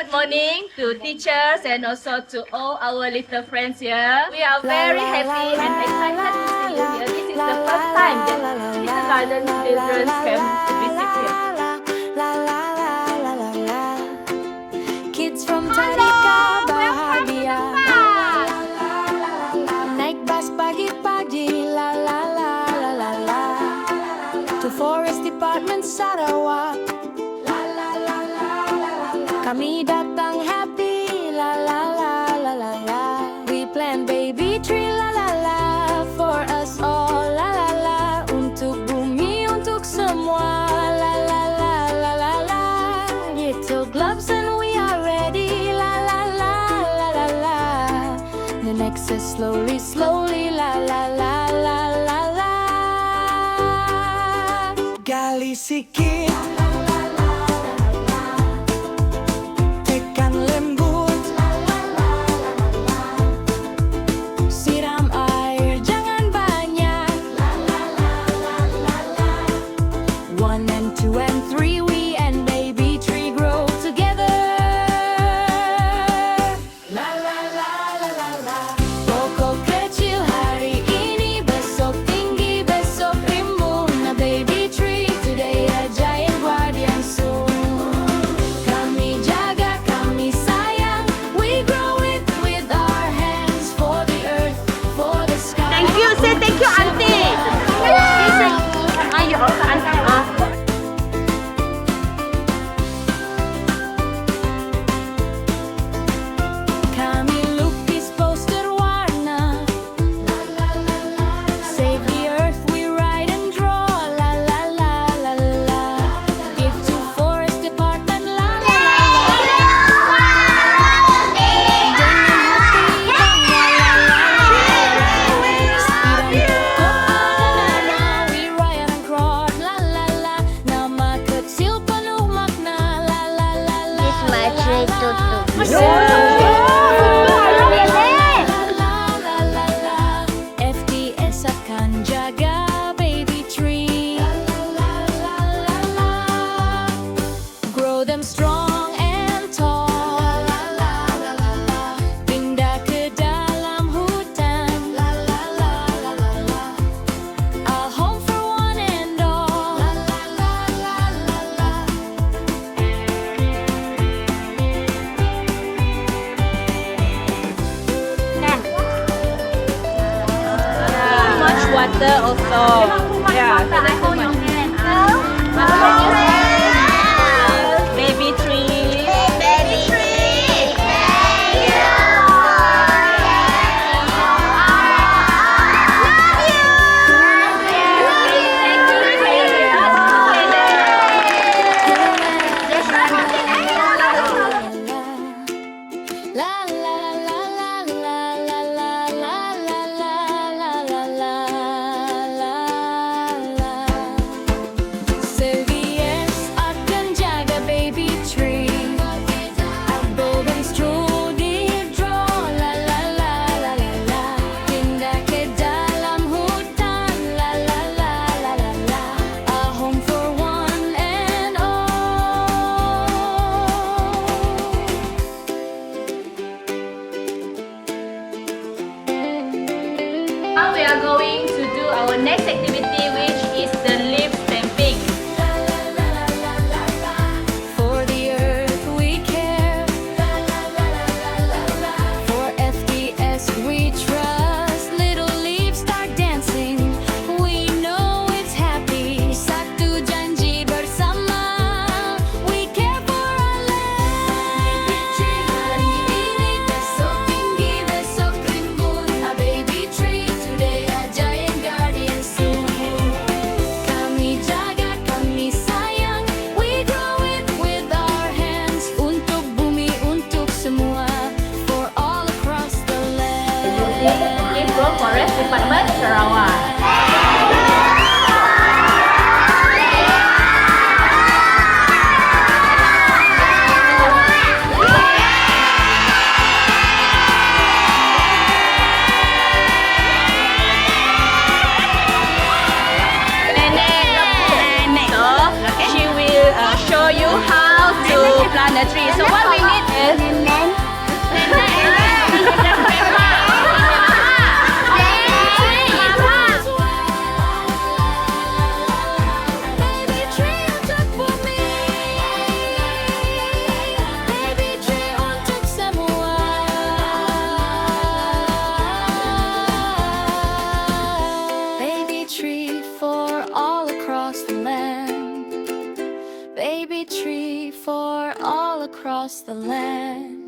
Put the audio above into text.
Good morning to teachers and also to all our little friends here. We are very happy and excited to see you here. This is the first time that kindergarten children can visit here. Kids from Tadika, Bahagia. Naik bus pagi-pagi, la la la la la la. To Forest Department Sarawak. Kami datang happy, la la la la la la. We plant baby tree, la la la, for us all, la la la. Untuk bumi, untuk semua, la la la la la la. Little gloves and we are ready, la la la la la la. The next is slowly, slowly, la la la la la la. Gali sikit. FTS akan jaga baby tree. Grow them strong and tall. Pindah ke dalam hutan. A home for one and all. Water also. Yeah, thank you much. Baby tree. Baby tree. Now we are going to do our next activity, which is the leaf stamping. For the earth we care. For FTS we trust. Little leaves start dancing. We know it's happy. Satu janji bersama. We care for our land. Hari ini besok tinggi, besok rimbun. A baby tree today, a giant guardian soon. Kami jaga, kami sayang. We grow it with our hands. Untuk bumi, untuk semua. For all across the land. It's from Forest Department Sarawak. So she will show you how to plant a tree. So what we need is across the land.